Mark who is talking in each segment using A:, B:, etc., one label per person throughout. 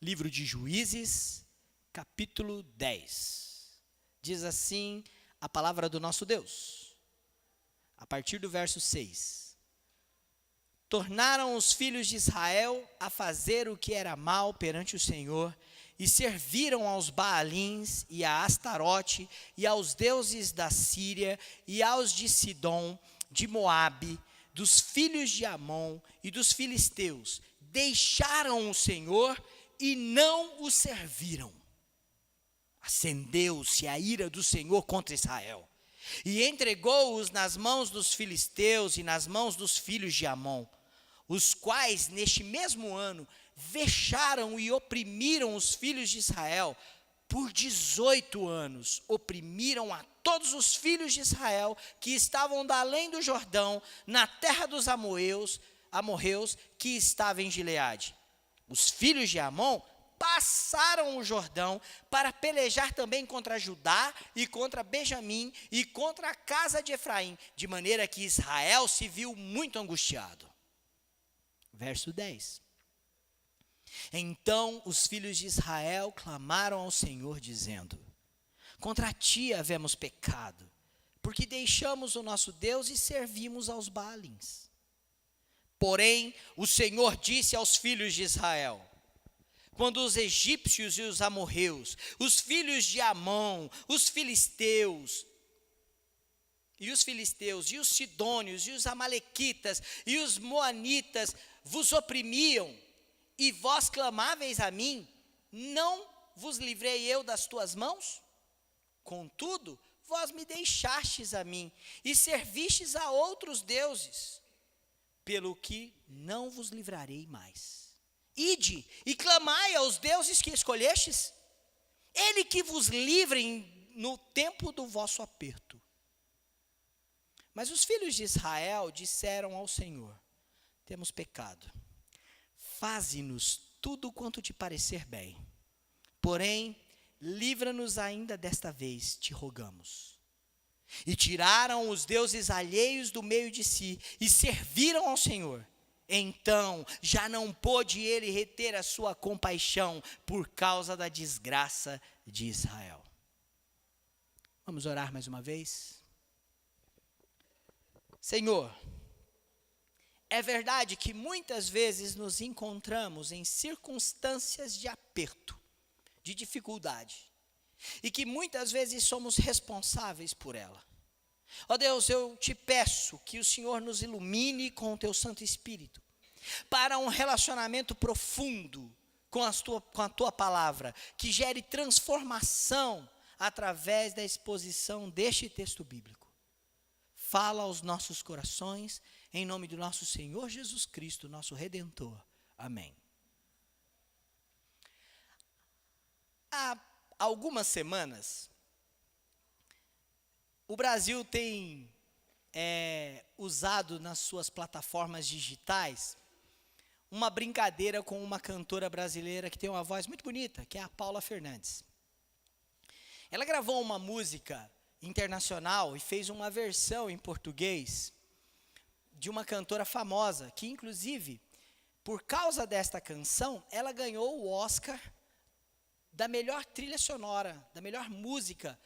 A: livro de Juízes, capítulo 10. Diz assim a palavra do nosso Deus, a partir do verso 6. Tornaram os filhos de Israel a fazer o que era mal perante o Senhor, e serviram aos Baalins e a Astarote, e aos deuses da Síria, e aos de Sidom, de Moabe, dos filhos de Amon e dos filisteus. Deixaram o Senhor e não o serviram. Acendeu-se a ira do Senhor contra Israel, e entregou-os nas mãos dos filisteus e nas mãos dos filhos de Amon, os quais, neste mesmo ano, vexaram e oprimiram os filhos de Israel. Por 18 anos, oprimiram a todos os filhos de Israel que estavam da além do Jordão, na terra dos amorreus, que estava em Gileade. Os filhos de Amon passaram o Jordão para pelejar também contra Judá e contra Benjamim e contra a casa de Efraim, de maneira que Israel se viu muito angustiado. Verso 10. Então os filhos de Israel clamaram ao Senhor, dizendo: contra ti havemos pecado, porque deixamos o nosso Deus e servimos aos Baalins. Porém, o Senhor disse aos filhos de Israel: quando os egípcios e os amorreus, os filhos de Amon, os filisteus, e os sidônios, e os amalequitas, e os moanitas vos oprimiam, e vós clamáveis a mim, não vos livrei eu das tuas mãos? Contudo, vós me deixastes a mim, e servistes a outros deuses, pelo que não vos livrarei mais. Ide e clamai aos deuses que escolhestes, ele que vos livre no tempo do vosso aperto. Mas os filhos de Israel disseram ao Senhor: temos pecado, faze-nos tudo quanto te parecer bem, porém, livra-nos ainda desta vez, te rogamos. E tiraram os deuses alheios do meio de si, e serviram ao Senhor. Então, já não pôde ele reter a sua compaixão, por causa da desgraça de Israel. Vamos orar mais uma vez? Senhor, é verdade que muitas vezes nos encontramos em circunstâncias de aperto, de dificuldade, e que muitas vezes somos responsáveis por ela. Ó Deus, eu te peço que o Senhor nos ilumine com o teu Santo Espírito, para um relacionamento profundo com a tua palavra, que gere transformação através da exposição deste texto bíblico. Fala aos nossos corações, em nome do nosso Senhor Jesus Cristo, nosso Redentor. Amém. Há algumas semanas, o Brasil tem usado nas suas plataformas digitais uma brincadeira com uma cantora brasileira que tem uma voz muito bonita, que é a Paula Fernandes. Ela gravou uma música internacional e fez uma versão em português de uma cantora famosa, que inclusive, por causa desta canção, ela ganhou o Oscar da melhor trilha sonora, da melhor música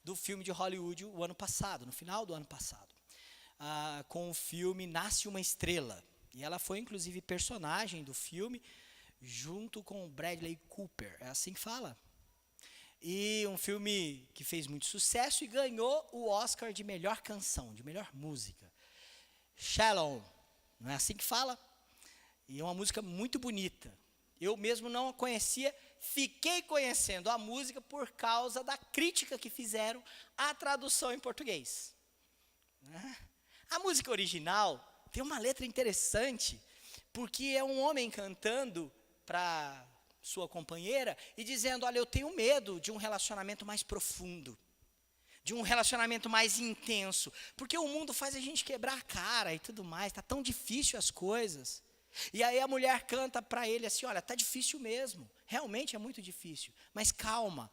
A: do filme de Hollywood o ano passado, no final do ano passado, com o filme Nasce uma Estrela. E ela foi inclusive personagem do filme, junto com o Bradley Cooper, é assim que fala. E um filme que fez muito sucesso e ganhou o Oscar de melhor canção, de melhor música. Shalom, não é assim que fala? E é uma música muito bonita. Eu mesmo não a conhecia, fiquei conhecendo a música por causa da crítica que fizeram à tradução em português. A música original tem uma letra interessante, porque é um homem cantando para sua companheira e dizendo: olha, eu tenho medo de um relacionamento mais profundo, de um relacionamento mais intenso, porque o mundo faz a gente quebrar a cara e tudo mais, está tão difícil as coisas. E aí a mulher canta para ele assim: olha, está difícil mesmo, realmente é muito difícil, mas calma,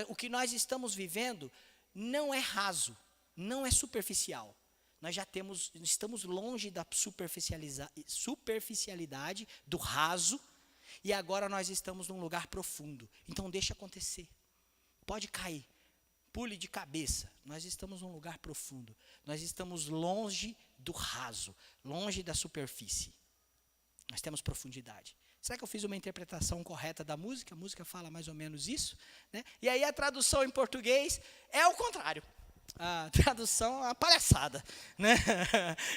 A: o que nós estamos vivendo não é raso, não é superficial. Nós estamos longe da superficialidade, do raso, E agora nós estamos num lugar profundo. Então deixa acontecer. Pode cair. Pule de cabeça. Nós estamos num lugar profundo. Nós estamos longe do raso, longe da superfície. Nós temos profundidade. Será que eu fiz uma interpretação correta da música? A música fala mais ou menos isso, né? E aí a tradução em português é o contrário. A tradução é uma palhaçada, né?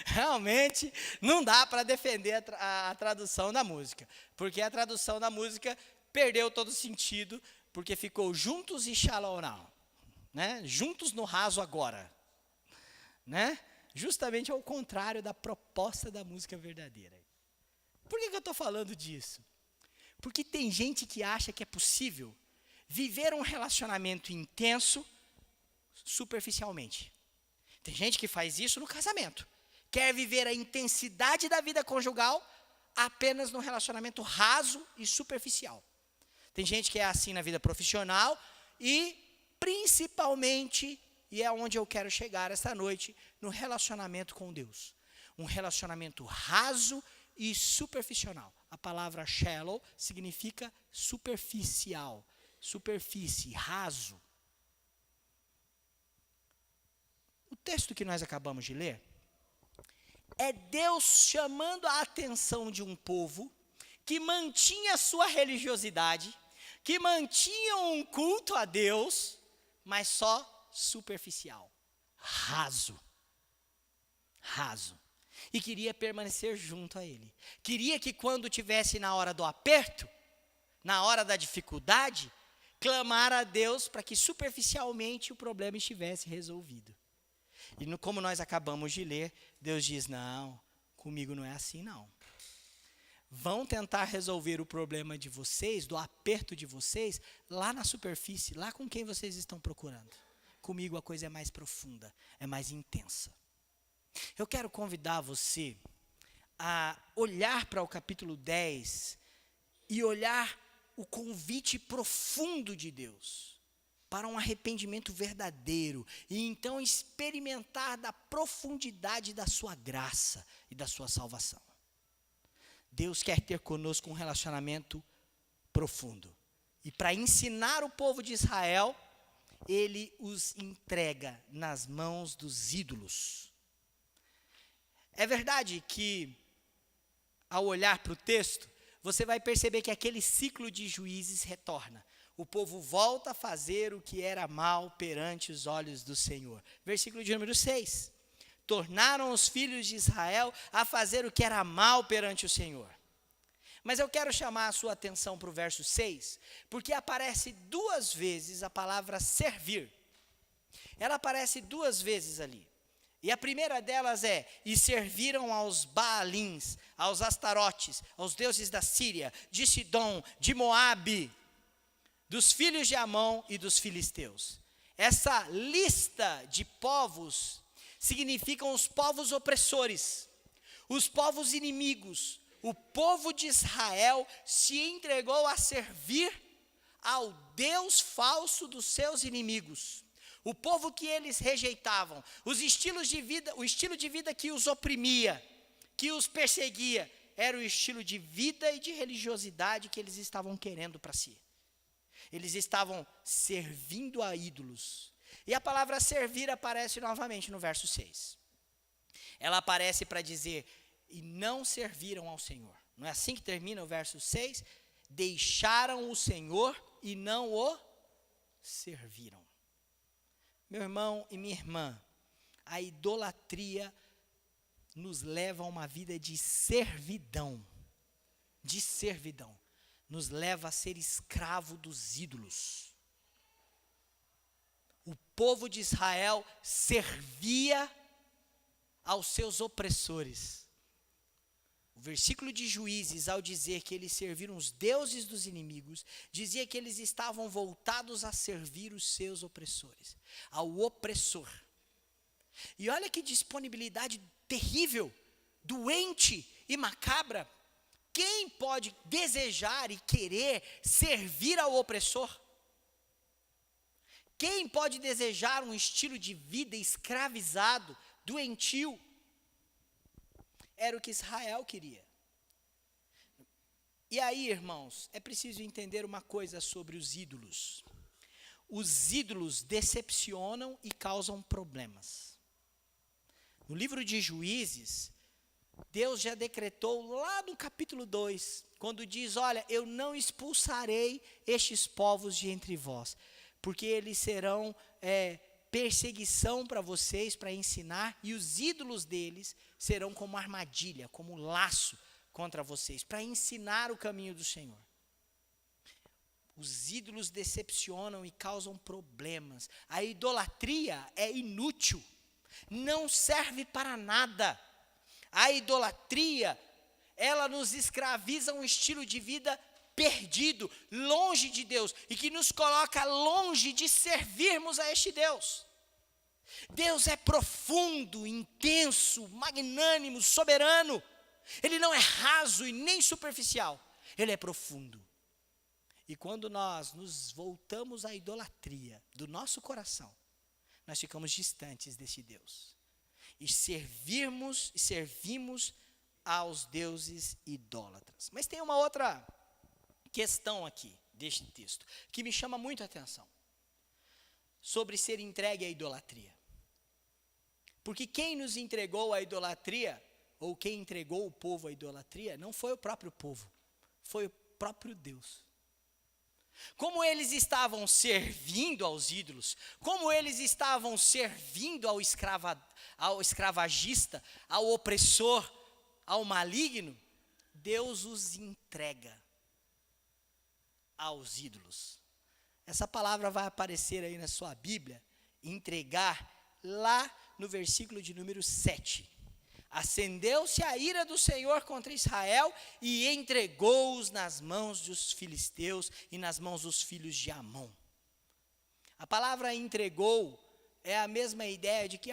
A: Realmente não dá para defender a tradução da música, porque a tradução da música perdeu todo o sentido, porque ficou juntos e shalom now, né? Juntos no raso agora, né? Justamente ao contrário da proposta da música verdadeira. Por que eu estou falando disso? Porque tem gente que acha que é possível viver um relacionamento intenso superficialmente. Tem gente que faz isso no casamento. Quer viver a intensidade da vida conjugal apenas num relacionamento raso e superficial. Tem gente que é assim na vida profissional e principalmente, e é onde eu quero chegar esta noite, no relacionamento com Deus. Um relacionamento raso e superficial. A palavra shallow significa superficial, superfície, raso. O texto que nós acabamos de ler é Deus chamando a atenção de um povo que mantinha sua religiosidade, que mantinha um culto a Deus, mas só superficial, raso. E queria permanecer junto a Ele. Queria que quando estivesse na hora do aperto, na hora da dificuldade, clamar a Deus para que superficialmente o problema estivesse resolvido. E como nós acabamos de ler, Deus diz, não, comigo não é assim não. Vão tentar resolver o problema de vocês, do aperto de vocês, lá na superfície, lá com quem vocês estão procurando. Comigo a coisa é mais profunda, é mais intensa. Eu quero convidar você a olhar para o capítulo 10 e olhar o convite profundo de Deus para um arrependimento verdadeiro e então experimentar da profundidade da sua graça e da sua salvação. Deus quer ter conosco um relacionamento profundo. E para ensinar o povo de Israel, Ele os entrega nas mãos dos ídolos. É verdade que, ao olhar para o texto, você vai perceber que aquele ciclo de juízes retorna. O povo volta a fazer o que era mal perante os olhos do Senhor. Versículo de número 6. Tornaram os filhos de Israel a fazer o que era mal perante o Senhor. Mas eu quero chamar a sua atenção para o verso 6, porque aparece 2 vezes a palavra servir. Ela aparece 2 vezes ali. E a primeira delas é, e serviram aos Baalins, aos Astarotes, aos deuses da Síria, de Sidom, de Moabe, dos filhos de Amon e dos filisteus. Essa lista de povos significam os povos opressores, os povos inimigos. O povo de Israel se entregou a servir ao Deus falso dos seus inimigos. O povo que eles rejeitavam, o estilo de vida que os oprimia, que os perseguia, era o estilo de vida e de religiosidade que eles estavam querendo para si. Eles estavam servindo a ídolos. E a palavra servir aparece novamente no verso 6. Ela aparece para dizer, e não serviram ao Senhor. Não é assim que termina o verso 6? Deixaram o Senhor e não o serviram. Meu irmão e minha irmã, a idolatria nos leva a uma vida de servidão. De servidão. Nos leva a ser escravo dos ídolos. O povo de Israel servia aos seus opressores. O versículo de Juízes, ao dizer que eles serviram os deuses dos inimigos, dizia que eles estavam voltados a servir os seus opressores, ao opressor. E olha que disponibilidade terrível, doente e macabra. Quem pode desejar e querer servir ao opressor? Quem pode desejar um estilo de vida escravizado, doentio? Era o que Israel queria. E aí, irmãos, é preciso entender uma coisa sobre os ídolos. Os ídolos decepcionam e causam problemas. No livro de Juízes, Deus já decretou lá no capítulo 2, quando diz, olha, eu não expulsarei estes povos de entre vós, porque eles serão perseguição para vocês, para ensinar, e os ídolos deles serão como armadilha, como laço contra vocês, para ensinar o caminho do Senhor. Os ídolos decepcionam e causam problemas. A idolatria é inútil, não serve para nada. A idolatria, ela nos escraviza a um estilo de vida perdido, longe de Deus, e que nos coloca longe de servirmos a este Deus. Deus é profundo, intenso, magnânimo, soberano. Ele não é raso e nem superficial, ele é profundo. E quando nós nos voltamos à idolatria do nosso coração, nós ficamos distantes desse Deus. E servimos aos deuses idólatras. Mas tem uma outra questão aqui, deste texto, que me chama muito a atenção. Sobre ser entregue à idolatria. Porque quem nos entregou à idolatria, ou quem entregou o povo à idolatria, não foi o próprio povo, foi o próprio Deus. Como eles estavam servindo aos ídolos, como eles estavam servindo ao escravagista, ao opressor, ao maligno, Deus os entrega aos ídolos. Essa palavra vai aparecer aí na sua Bíblia, entregar, lá no versículo de número 7. Acendeu-se a ira do Senhor contra Israel e entregou-os nas mãos dos filisteus e nas mãos dos filhos de Amon. A palavra entregou é a mesma ideia de que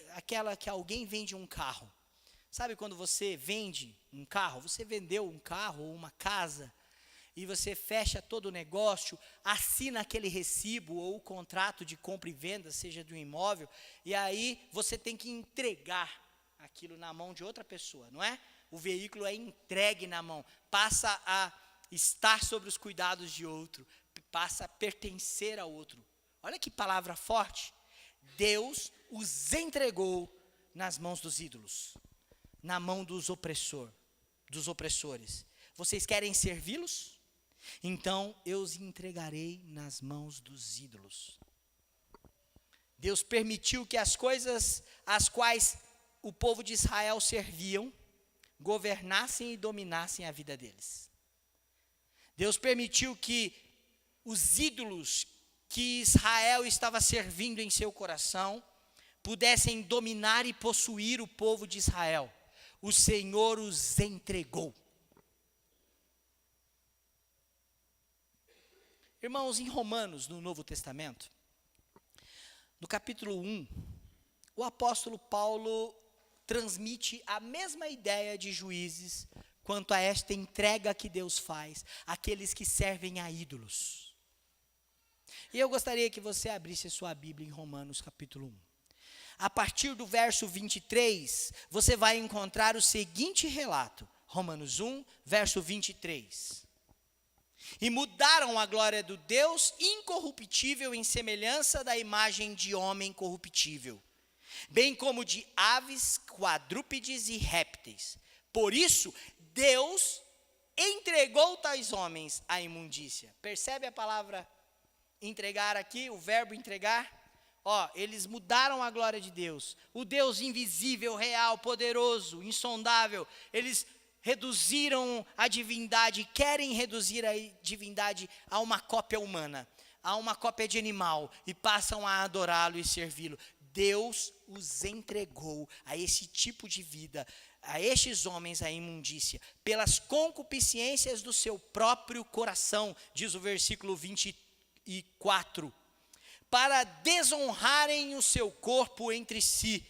A: aquela que alguém vende um carro. Sabe quando você vende um carro? Você vendeu um carro ou uma casa e você fecha todo o negócio, assina aquele recibo ou o contrato de compra e venda, seja de um imóvel, e aí você tem que entregar aquilo na mão de outra pessoa, não é? O veículo é entregue na mão, passa a estar sobre os cuidados de outro, passa a pertencer a outro. Olha que palavra forte. Deus os entregou nas mãos dos ídolos, na mão dos opressores. Vocês querem servi-los? Então eu os entregarei nas mãos dos ídolos. Deus permitiu que as coisas às quais o povo de Israel serviam, governassem e dominassem a vida deles. Deus permitiu que os ídolos que Israel estava servindo em seu coração, pudessem dominar e possuir o povo de Israel. O Senhor os entregou. Irmãos, em Romanos, no Novo Testamento, no capítulo 1, o apóstolo Paulo transmite a mesma ideia de Juízes quanto a esta entrega que Deus faz àqueles que servem a ídolos. E eu gostaria que você abrisse a sua Bíblia em Romanos capítulo 1. A partir do verso 23, você vai encontrar o seguinte relato. Romanos 1, verso 23. E mudaram a glória do Deus incorruptível em semelhança da imagem de homem corruptível, bem como de aves, quadrúpedes e répteis. Por isso, Deus entregou tais homens à imundícia. Percebe a palavra entregar aqui, o verbo entregar? Eles mudaram a glória de Deus. O Deus invisível, real, poderoso, insondável. Eles reduziram a divindade, querem reduzir a divindade a uma cópia humana, a uma cópia de animal, e passam a adorá-lo e servi-lo. Deus os entregou a esse tipo de vida, a estes homens a imundícia, pelas concupiscências do seu próprio coração, diz o versículo 24, para desonrarem o seu corpo entre si,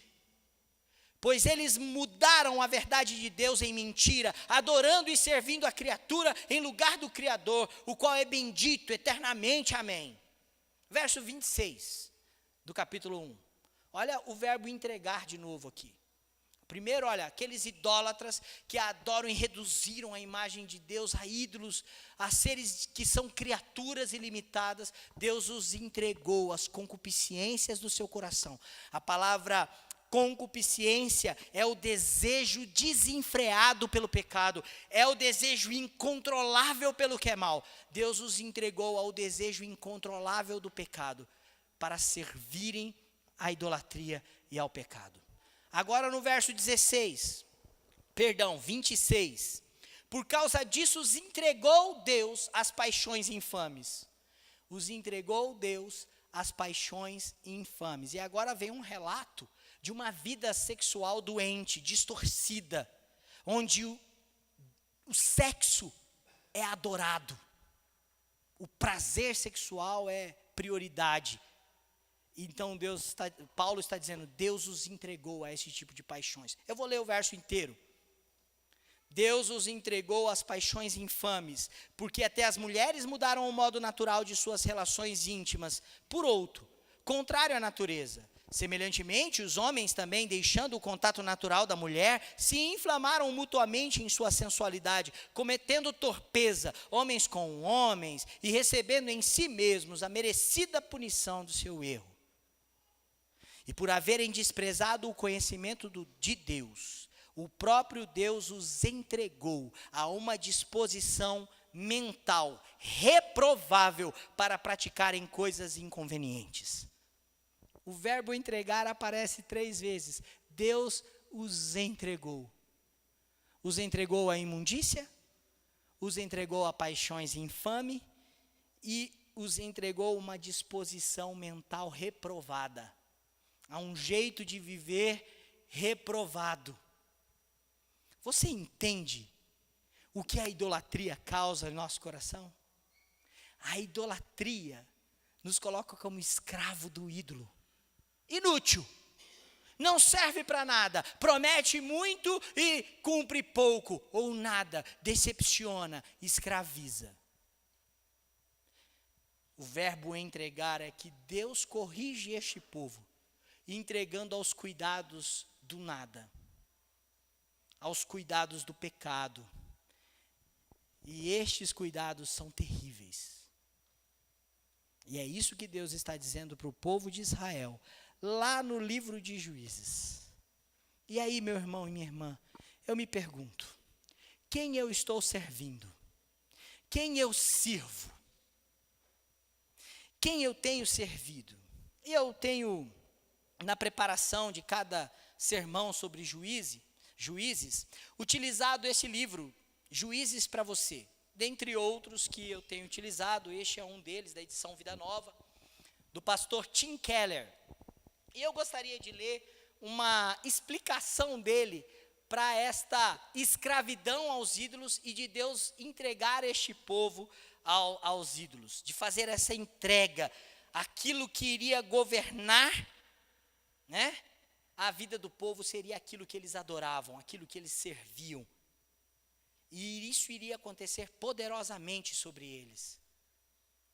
A: pois eles mudaram a verdade de Deus em mentira, adorando e servindo a criatura em lugar do Criador, o qual é bendito eternamente, amém. Verso 26 do capítulo 1. Olha o verbo entregar de novo aqui. A Primeiro, olha, aqueles idólatras que adoram e reduziram a imagem de Deus a ídolos, a seres que são criaturas ilimitadas, Deus os entregou às concupiscências do seu coração. A palavra concupiscência é o desejo desenfreado pelo pecado, é o desejo incontrolável pelo que é mal. Deus os entregou ao desejo incontrolável do pecado, para servirem à idolatria e ao pecado. Agora no verso 26, por causa disso os entregou Deus às paixões infames. Os entregou Deus às paixões infames. E agora vem um relato de uma vida sexual doente, distorcida, onde o sexo é adorado. O prazer sexual é prioridade. Então Paulo está dizendo, Deus os entregou a esse tipo de paixões. Eu vou ler o verso inteiro. Deus os entregou às paixões infames, porque até as mulheres mudaram o modo natural de suas relações íntimas por outro, contrário à natureza. Semelhantemente, os homens também, deixando o contato natural da mulher, se inflamaram mutuamente em sua sensualidade, cometendo torpeza, homens com homens, e recebendo em si mesmos a merecida punição do seu erro. E por haverem desprezado o conhecimento de Deus, o próprio Deus os entregou a uma disposição mental reprovável para praticarem coisas inconvenientes. O verbo entregar aparece 3 vezes. Deus os entregou. Os entregou à imundícia, os entregou a paixões infames e os entregou a uma disposição mental reprovada, a um jeito de viver reprovado. Você entende o que a idolatria causa em nosso coração? A idolatria nos coloca como escravo do ídolo. Inútil, não serve para nada, promete muito e cumpre pouco, ou nada, decepciona, escraviza. O verbo entregar é que Deus corrige este povo, entregando aos cuidados do nada, aos cuidados do pecado. E estes cuidados são terríveis. E é isso que Deus está dizendo para o povo de Israel, lá no livro de Juízes. E aí, meu irmão e minha irmã, eu me pergunto, quem eu estou servindo? Quem eu sirvo? Quem eu tenho servido? Eu tenho, na preparação de cada sermão sobre Juízes, utilizado esse livro, Juízes para você. Dentre outros que eu tenho utilizado, este é um deles, da edição Vida Nova, do pastor Tim Keller. E eu gostaria de ler uma explicação dele para esta escravidão aos ídolos e de Deus entregar este povo aos ídolos, de fazer essa entrega, aquilo que iria governar, né? A vida do povo seria aquilo que eles adoravam, aquilo que eles serviam. E isso iria acontecer poderosamente sobre eles.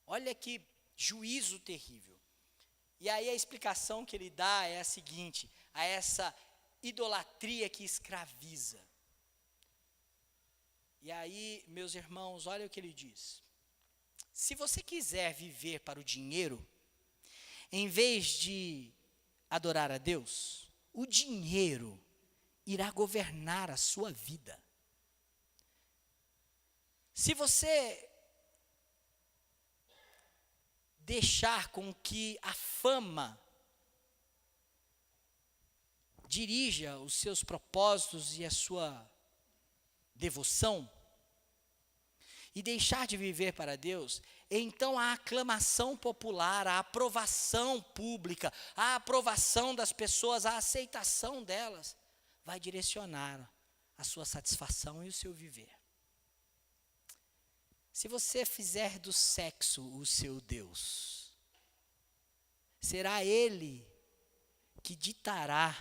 A: Olha que juízo terrível. E aí a explicação que ele dá é a seguinte, a essa idolatria que escraviza. E aí, meus irmãos, olha o que ele diz. Se você quiser viver para o dinheiro, em vez de adorar a Deus, o dinheiro irá governar a sua vida. Se você deixar com que a fama dirija os seus propósitos e a sua devoção, e deixar de viver para Deus, então a aclamação popular, a aprovação pública, a aprovação das pessoas, a aceitação delas, vai direcionar a sua satisfação e o seu viver. Se você fizer do sexo o seu Deus, será Ele que ditará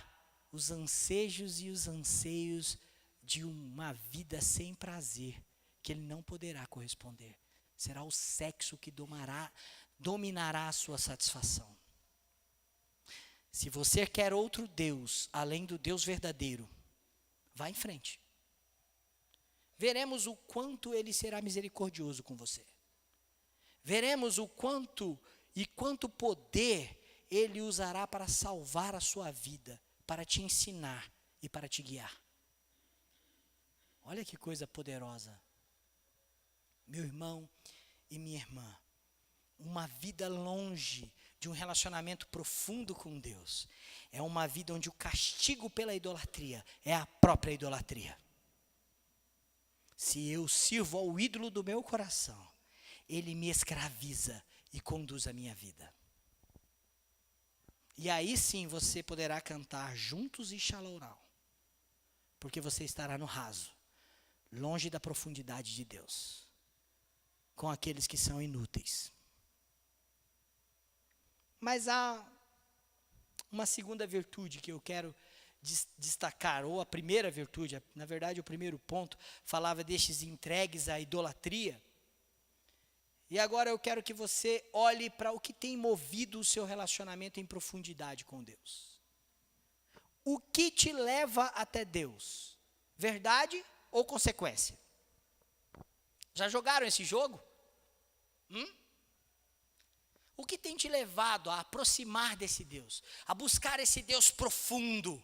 A: os ansejos e os anseios de uma vida sem prazer, que Ele não poderá corresponder. Será o sexo que dominará a sua satisfação. Se você quer outro Deus, além do Deus verdadeiro, Vá em frente. Veremos o quanto Ele será misericordioso com você. Veremos o quanto e quanto poder Ele usará para salvar a sua vida, para te ensinar e para te guiar. Olha que coisa poderosa. Meu irmão e minha irmã, uma vida longe de um relacionamento profundo com Deus é uma vida onde o castigo pela idolatria é a própria idolatria. Se eu sirvo ao ídolo do meu coração, ele me escraviza e conduz a minha vida. E aí sim você poderá cantar juntos e Shalom, porque você estará no raso, longe da profundidade de Deus, com aqueles que são inúteis. Mas há uma segunda virtude que eu quero destacar, ou a primeira virtude, na verdade o primeiro ponto, falava destes entregues à idolatria. E agora eu quero que você olhe para o que tem movido o seu relacionamento em profundidade com Deus. O que te leva até Deus? Verdade ou consequência? Já jogaram esse jogo? O que tem te levado a aproximar desse Deus? A buscar esse Deus profundo?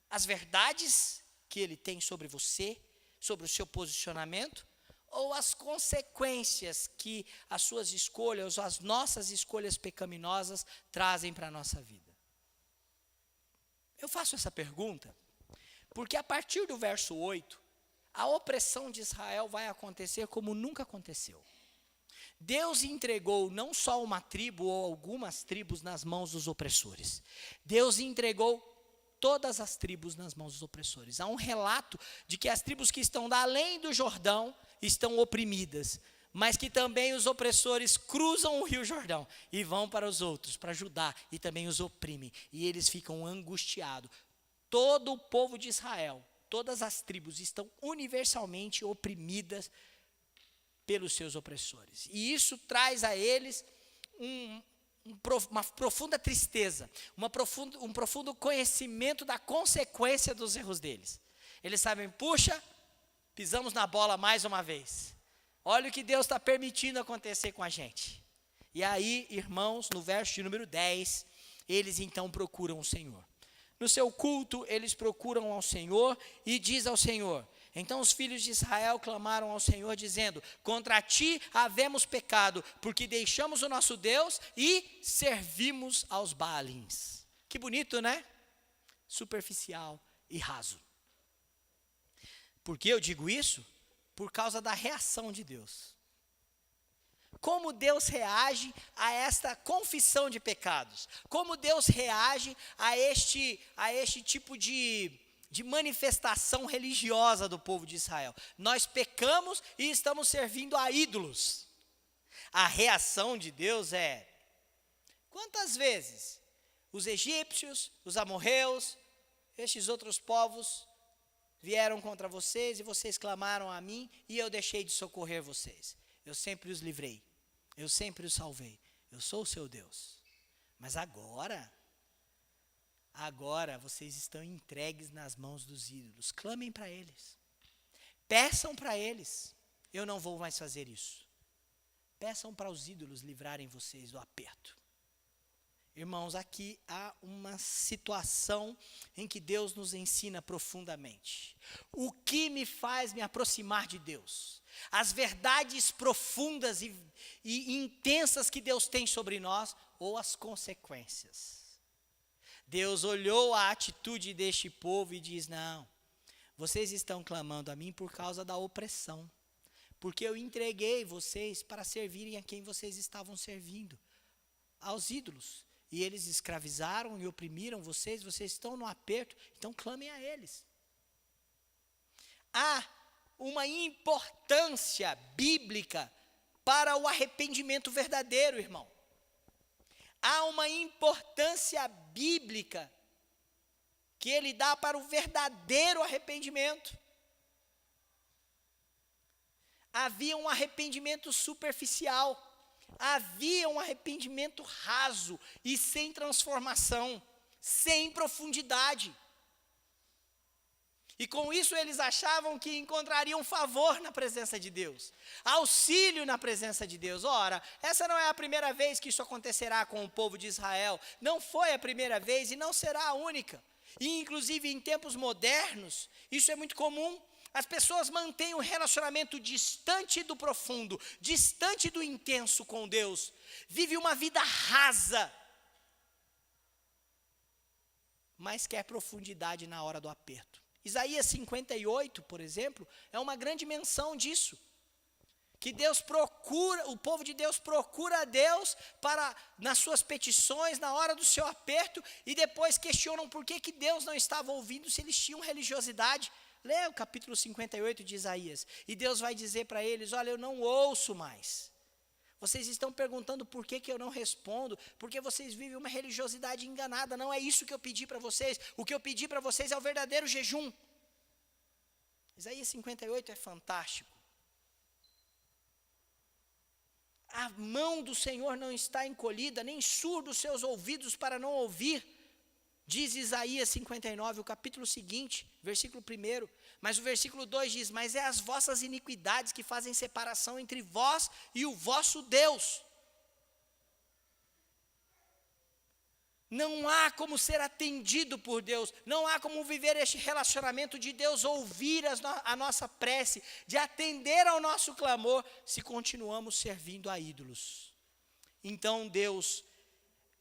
A: As verdades que Ele tem sobre você, sobre o seu posicionamento, ou as consequências que as suas escolhas, ou as nossas escolhas pecaminosas trazem para a nossa vida? Eu faço essa pergunta porque a partir do verso 8, a opressão de Israel vai acontecer como nunca aconteceu. Deus entregou não só uma tribo ou algumas tribos nas mãos dos opressores. Deus entregou todas as tribos nas mãos dos opressores. Há um relato de que as tribos que estão além do Jordão estão oprimidas, mas que também os opressores cruzam o Rio Jordão e vão para os outros, para Judá, e também os oprimem. E eles ficam angustiados. Todo o povo de Israel, todas as tribos estão universalmente oprimidas pelos seus opressores. E isso traz a eles uma profunda tristeza, um profundo conhecimento da consequência dos erros deles. Eles sabem, puxa, pisamos na bola mais uma vez. Olha o que Deus está permitindo acontecer com a gente. E aí, irmãos, no verso de número 10, eles então procuram o Senhor. No seu culto, eles procuram ao Senhor e diz ao Senhor: então os filhos de Israel clamaram ao Senhor, dizendo: contra ti havemos pecado, porque deixamos o nosso Deus e servimos aos Baalins. Que bonito, né? Superficial e raso. Por que eu digo isso? Por causa da reação de Deus. Como Deus reage a esta confissão de pecados? Como Deus reage a este tipo de manifestação religiosa do povo de Israel? Nós pecamos e estamos servindo a ídolos. A reação de Deus é: quantas vezes os egípcios, os amorreus, estes outros povos vieram contra vocês e vocês clamaram a mim e eu deixei de socorrer vocês? Eu sempre os livrei, eu sempre os salvei, eu sou o seu Deus. Mas agora vocês estão entregues nas mãos dos ídolos. Clamem para eles, peçam para eles. Eu não vou mais fazer isso. Peçam para os ídolos livrarem vocês do aperto. Irmãos, aqui há uma situação em que Deus nos ensina profundamente. O que me faz me aproximar de Deus? As verdades profundas e intensas que Deus tem sobre nós, ou as consequências? Deus olhou a atitude deste povo e diz: não, vocês estão clamando a mim por causa da opressão, porque eu entreguei vocês para servirem a quem vocês estavam servindo, aos ídolos. E eles escravizaram e oprimiram vocês, vocês estão no aperto, então clamem a eles. Há uma importância bíblica para o arrependimento verdadeiro, irmão. Há uma importância bíblica que ele dá para o verdadeiro arrependimento. Havia um arrependimento superficial. Havia um arrependimento raso e sem transformação, sem profundidade. E com isso eles achavam que encontrariam favor na presença de Deus, auxílio na presença de Deus. Ora, essa não é a primeira vez que isso acontecerá com o povo de Israel. Não foi a primeira vez e não será a única. E inclusive em tempos modernos, isso é muito comum. As pessoas mantêm um relacionamento distante do profundo, distante do intenso com Deus. Vive uma vida rasa, mas quer profundidade na hora do aperto. Isaías 58, por exemplo, é uma grande menção disso. Que Deus procura, o povo de Deus procura a Deus para, nas suas petições, na hora do seu aperto, e depois questionam por que Deus não estava ouvindo, se eles tinham religiosidade. Lê o capítulo 58 de Isaías, e Deus vai dizer para eles: olha, eu não ouço mais. Vocês estão perguntando por que eu não respondo, porque vocês vivem uma religiosidade enganada. Não é isso que eu pedi para vocês. O que eu pedi para vocês é o verdadeiro jejum. Isaías 58 é fantástico. A mão do Senhor não está encolhida, nem surdo os seus ouvidos para não ouvir. Diz Isaías 59, o capítulo seguinte, versículo 1. Mas o versículo 2 diz: mas é as vossas iniquidades que fazem separação entre vós e o vosso Deus. Não há como ser atendido por Deus, não há como viver este relacionamento de Deus ouvir a nossa prece, de atender ao nosso clamor, se continuamos servindo a ídolos. Então Deus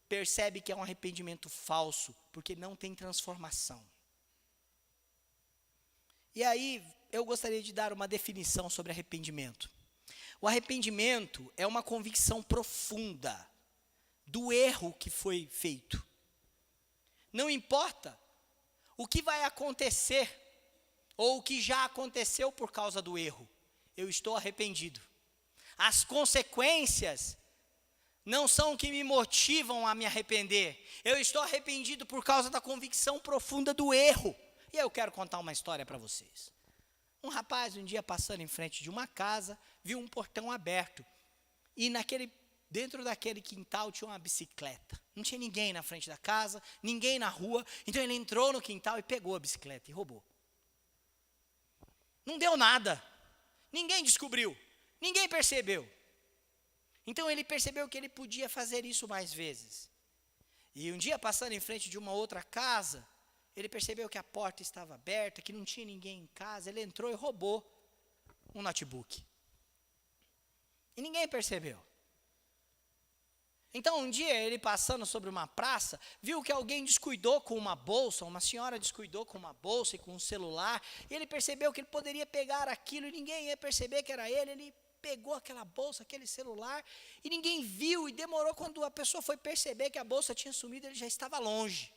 A: percebe que é um arrependimento falso, porque não tem transformação. E aí, eu gostaria de dar uma definição sobre arrependimento. O arrependimento é uma convicção profunda do erro que foi feito. Não importa o que vai acontecer, ou o que já aconteceu por causa do erro, eu estou arrependido. As consequências não são o que me motivam a me arrepender. Eu estou arrependido por causa da convicção profunda do erro. E eu quero contar uma história para vocês. Um rapaz, um dia passando em frente de uma casa, viu um portão aberto. E dentro daquele quintal tinha uma bicicleta. Não tinha ninguém na frente da casa, ninguém na rua. Então ele entrou no quintal e pegou a bicicleta e roubou. Não deu nada. Ninguém descobriu. Ninguém percebeu. Então ele percebeu que ele podia fazer isso mais vezes. E um dia, passando em frente de uma outra casa, ele percebeu que a porta estava aberta, que não tinha ninguém em casa. Ele entrou e roubou um notebook. E ninguém percebeu. Então um dia, ele passando sobre uma praça, viu que alguém descuidou com uma bolsa, uma senhora descuidou com uma bolsa e com um celular. E ele percebeu que ele poderia pegar aquilo e ninguém ia perceber que era ele. Ele pegou aquela bolsa, aquele celular, e ninguém viu, e demorou. Quando a pessoa foi perceber que a bolsa tinha sumido, ele já estava longe.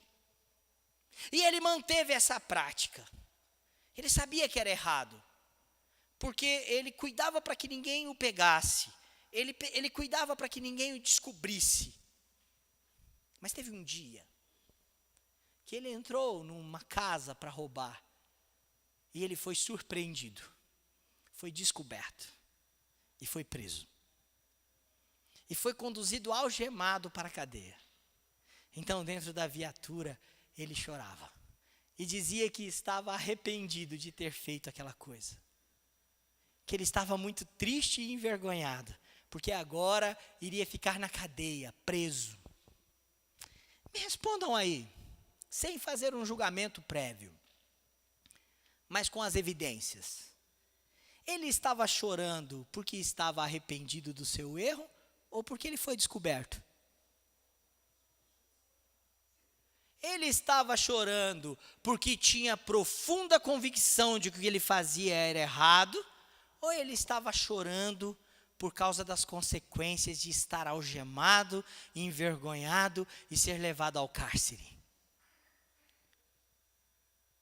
A: E ele manteve essa prática. Ele sabia que era errado, porque ele cuidava para que ninguém o pegasse, ele cuidava para que ninguém o descobrisse. Mas teve um dia que ele entrou numa casa para roubar, e ele foi surpreendido, foi descoberto, e foi preso. E foi conduzido algemado para a cadeia. Então, dentro da viatura, ele chorava. E dizia que estava arrependido de ter feito aquela coisa. Que ele estava muito triste e envergonhado, porque agora iria ficar na cadeia, preso. Me respondam aí, sem fazer um julgamento prévio, mas com as evidências. Ele estava chorando porque estava arrependido do seu erro, ou porque ele foi descoberto? Ele estava chorando porque tinha profunda convicção de que o que ele fazia era errado, ou ele estava chorando por causa das consequências de estar algemado, envergonhado e ser levado ao cárcere?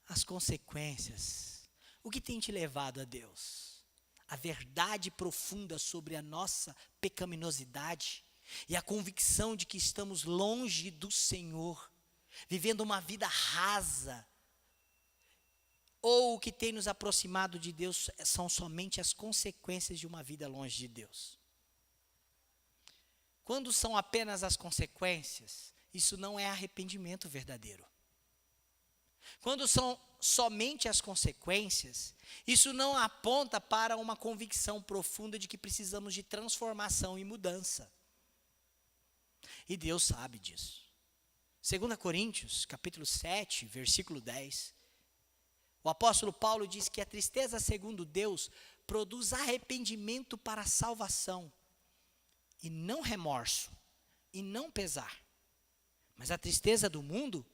A: As consequências. O que tem te levado a Deus? A verdade profunda sobre a nossa pecaminosidade e a convicção de que estamos longe do Senhor, vivendo uma vida rasa, ou o que tem nos aproximado de Deus são somente as consequências de uma vida longe de Deus? Quando são apenas as consequências, isso não é arrependimento verdadeiro. Quando são somente as consequências, isso não aponta para uma convicção profunda de que precisamos de transformação e mudança. E Deus sabe disso. 2 Coríntios, capítulo 7, versículo 10. O apóstolo Paulo diz que a tristeza segundo Deus produz arrependimento para a salvação, e não remorso, e não pesar. Mas a tristeza do mundo,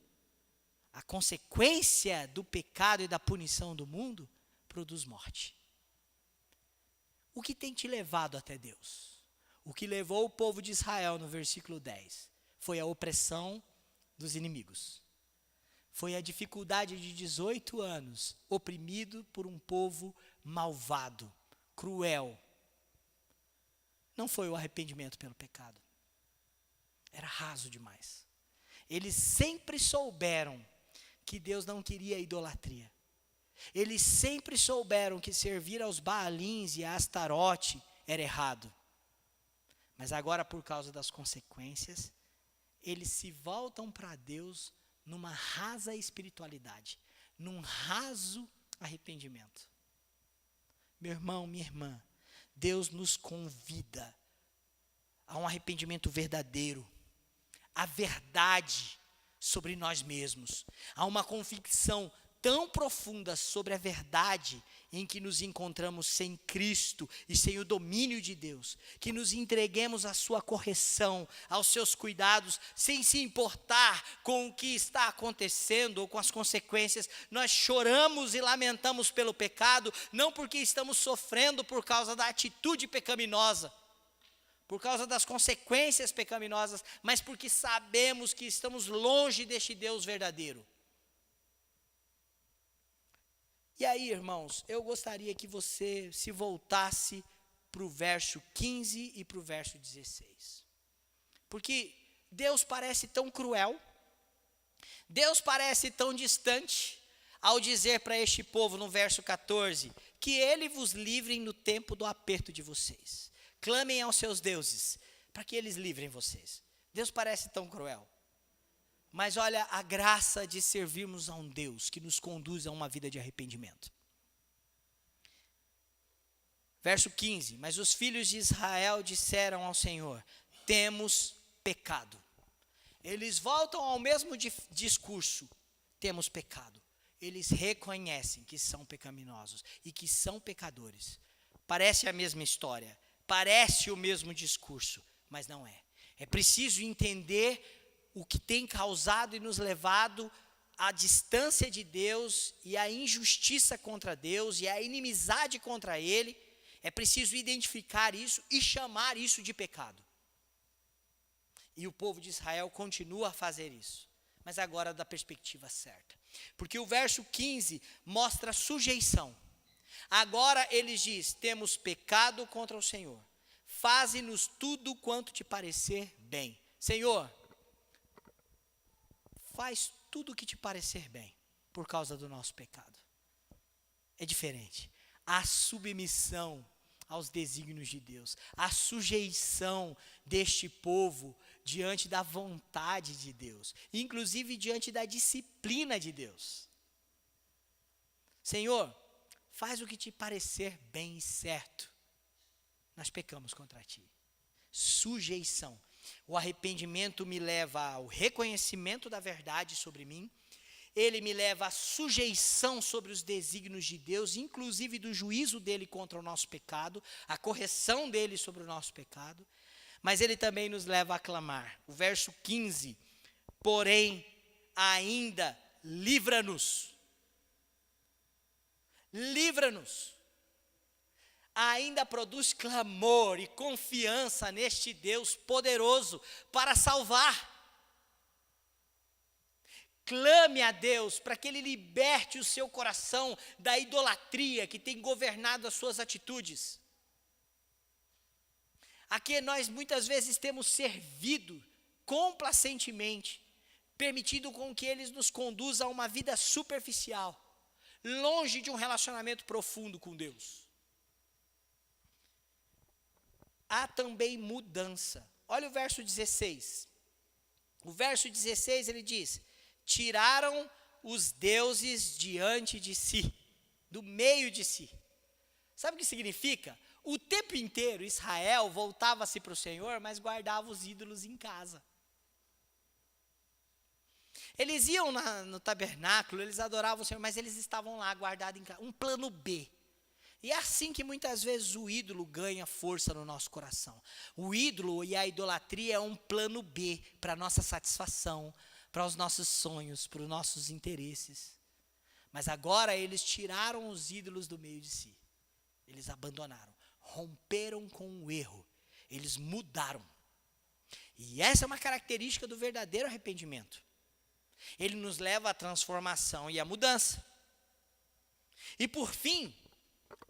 A: a consequência do pecado e da punição do mundo, produz morte. O que tem te levado até Deus? O que levou o povo de Israel no versículo 10 foi a opressão dos inimigos. Foi a dificuldade de 18 anos, oprimido por um povo malvado, cruel. Não foi o arrependimento pelo pecado. Era raso demais. Eles sempre souberam que Deus não queria idolatria. Eles sempre souberam que servir aos Baalins e a Astarote era errado. Mas agora, por causa das consequências, eles se voltam para Deus numa rasa espiritualidade, num raso arrependimento. Meu irmão, minha irmã, Deus nos convida a um arrependimento verdadeiro, a verdade sobre nós mesmos, a uma convicção tão profunda sobre a verdade em que nos encontramos sem Cristo e sem o domínio de Deus, que nos entreguemos à sua correção, aos seus cuidados, sem se importar com o que está acontecendo ou com as consequências. Nós choramos e lamentamos pelo pecado, não porque estamos sofrendo por causa da atitude pecaminosa, por causa das consequências pecaminosas, mas porque sabemos que estamos longe deste Deus verdadeiro. E aí, irmãos, eu gostaria que você se voltasse para o verso 15 e para o verso 16. Porque Deus parece tão cruel, Deus parece tão distante, ao dizer para este povo no verso 14, que Ele vos livrem no tempo do aperto de vocês. Clamem aos seus deuses, para que eles livrem vocês. Deus parece tão cruel. Mas olha a graça de servirmos a um Deus que nos conduz a uma vida de arrependimento. Verso 15, mas os filhos de Israel disseram ao Senhor, temos pecado. Eles voltam ao mesmo discurso, temos pecado. Eles reconhecem que são pecaminosos e que são pecadores. Parece a mesma história, parece o mesmo discurso, mas não é. É preciso entender o que tem causado e nos levado à distância de Deus e à injustiça contra Deus e à inimizade contra Ele. É preciso identificar isso e chamar isso de pecado. E o povo de Israel continua a fazer isso, mas agora da perspectiva certa. Porque o verso 15 mostra sujeição. Agora eles dizem, temos pecado contra o Senhor. Faze-nos tudo quanto te parecer bem. Senhor, faz tudo o que te parecer bem, por causa do nosso pecado. É diferente. A submissão aos desígnios de Deus, a sujeição deste povo diante da vontade de Deus, inclusive diante da disciplina de Deus. Senhor, faz o que te parecer bem e certo. Nós pecamos contra ti. Sujeição. O arrependimento me leva ao reconhecimento da verdade sobre mim. Ele me leva à sujeição sobre os desígnios de Deus, inclusive do juízo dele contra o nosso pecado, a correção dele sobre o nosso pecado. Mas ele também nos leva a clamar. O verso 15, porém, ainda livra-nos. Livra-nos. Ainda produz clamor e confiança neste Deus poderoso para salvar. Clame a Deus para que Ele liberte o seu coração da idolatria que tem governado as suas atitudes. Aqui nós muitas vezes temos servido complacentemente, permitindo com que Ele nos conduza a uma vida superficial, longe de um relacionamento profundo com Deus. Há também mudança. Olha o verso 16. O verso 16 ele diz, tiraram os deuses diante de si, do meio de si. Sabe o que significa? O tempo inteiro Israel voltava-se para o Senhor, mas guardava os ídolos em casa. Eles iam no tabernáculo, eles adoravam o Senhor, mas eles estavam lá guardados em casa. Um plano B. E é assim que muitas vezes o ídolo ganha força no nosso coração. O ídolo e a idolatria é um plano B para a nossa satisfação, para os nossos sonhos, para os nossos interesses. Mas agora eles tiraram os ídolos do meio de si. Eles abandonaram, romperam com o erro, eles mudaram. E essa é uma característica do verdadeiro arrependimento. Ele nos leva à transformação e à mudança. E por fim,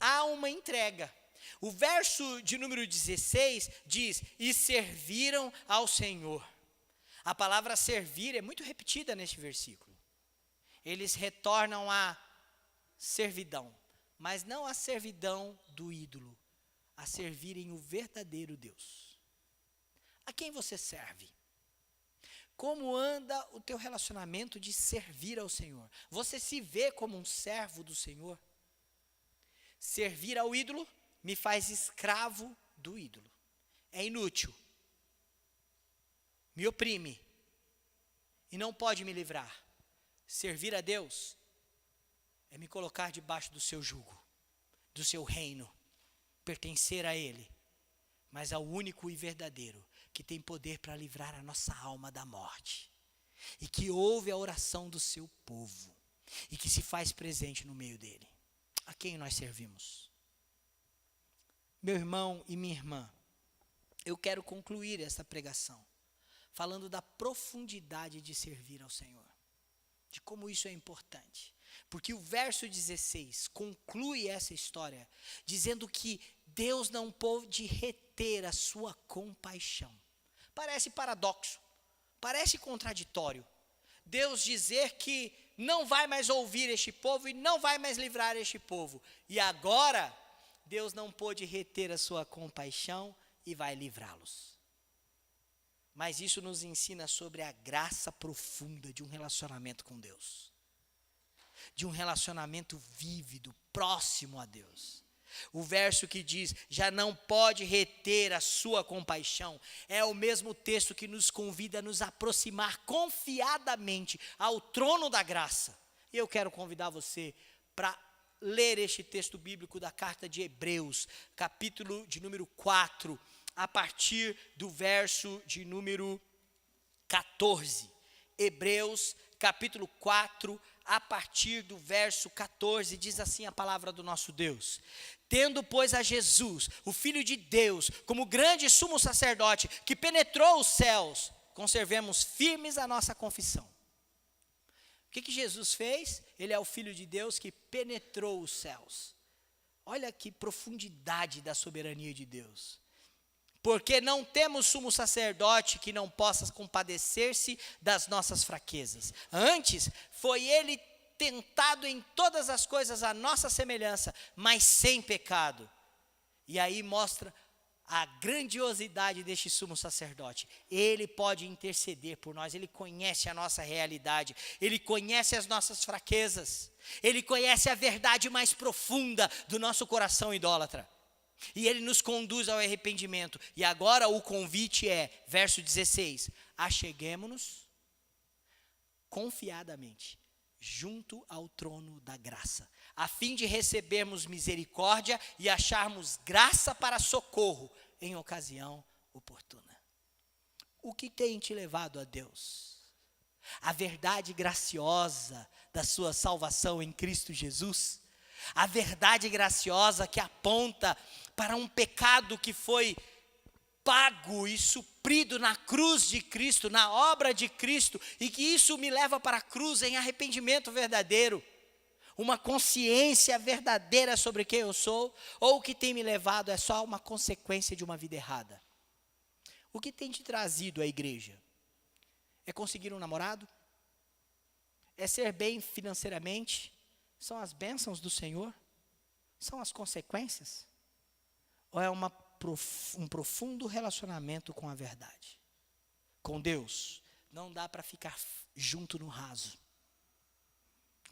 A: há uma entrega. O verso de número 16 diz: e serviram ao Senhor. A palavra servir é muito repetida neste versículo. Eles retornam à servidão, mas não à servidão do ídolo, a servirem o verdadeiro Deus. A quem você serve? Como anda o teu relacionamento de servir ao Senhor? Você se vê como um servo do Senhor? Servir ao ídolo me faz escravo do ídolo. É inútil. Me oprime. E não pode me livrar. Servir a Deus é me colocar debaixo do seu jugo, do seu reino, pertencer a Ele, mas ao único e verdadeiro, que tem poder para livrar a nossa alma da morte, e que ouve a oração do seu povo, e que se faz presente no meio dele. A quem nós servimos? Meu irmão e minha irmã, eu quero concluir essa pregação, falando da profundidade de servir ao Senhor, de como isso é importante. Porque o verso 16 conclui essa história, dizendo que Deus não pôde reter a sua compaixão. Parece paradoxo, parece contraditório. Deus dizer que não vai mais ouvir este povo e não vai mais livrar este povo. E agora, Deus não pôde reter a sua compaixão e vai livrá-los. Mas isso nos ensina sobre a graça profunda de um relacionamento com Deus. De um relacionamento vívido, próximo a Deus. O verso que diz, já não pode reter a sua compaixão, é o mesmo texto que nos convida a nos aproximar confiadamente ao trono da graça. E eu quero convidar você para ler este texto bíblico da carta de Hebreus, capítulo de número 4, a partir do verso de número 14. Hebreus, capítulo 4, a partir do verso 14, diz assim a palavra do nosso Deus: tendo, pois, a Jesus, o Filho de Deus, como grande sumo sacerdote, que penetrou os céus, conservemos firmes a nossa confissão. O que Jesus fez? Ele é o Filho de Deus que penetrou os céus. Olha que profundidade da soberania de Deus. Porque não temos sumo sacerdote que não possa compadecer-se das nossas fraquezas. Antes, foi ele tentado em todas as coisas à nossa semelhança, mas sem pecado. E aí mostra a grandiosidade deste sumo sacerdote. Ele pode interceder por nós, ele conhece a nossa realidade, ele conhece as nossas fraquezas, ele conhece a verdade mais profunda do nosso coração idólatra. E ele nos conduz ao arrependimento. E agora o convite é, verso 16, acheguemo-nos confiadamente junto ao trono da graça, a fim de recebermos misericórdia e acharmos graça para socorro em ocasião oportuna. O que tem te levado a Deus? A verdade graciosa da sua salvação em Cristo Jesus? A verdade graciosa que aponta para um pecado que foi pago e suprido na cruz de Cristo, na obra de Cristo, e que isso me leva para a cruz em arrependimento verdadeiro, uma consciência verdadeira sobre quem eu sou, ou o que tem me levado é só uma consequência de uma vida errada? O que tem te trazido à igreja? É conseguir um namorado? É ser bem financeiramente? São as bênçãos do Senhor? São as consequências? Ou é um profundo relacionamento com a verdade? Com Deus, não dá para ficar junto no raso.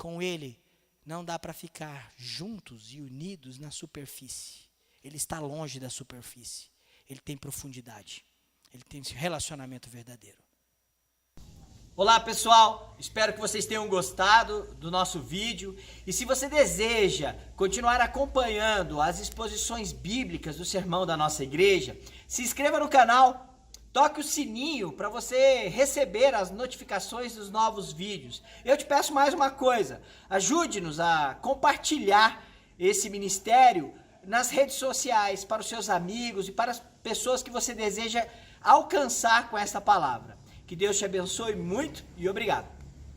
A: Com Ele não dá para ficar juntos e unidos na superfície. Ele está longe da superfície. Ele tem profundidade. Ele tem esse relacionamento verdadeiro.
B: Olá pessoal, espero que vocês tenham gostado do nosso vídeo e se você deseja continuar acompanhando as exposições bíblicas do sermão da nossa igreja, se inscreva no canal, toque o sininho para você receber as notificações dos novos vídeos. Eu te peço mais uma coisa, ajude-nos a compartilhar esse ministério nas redes sociais para os seus amigos e para as pessoas que você deseja alcançar com essa palavra. Que Deus te abençoe muito e obrigado.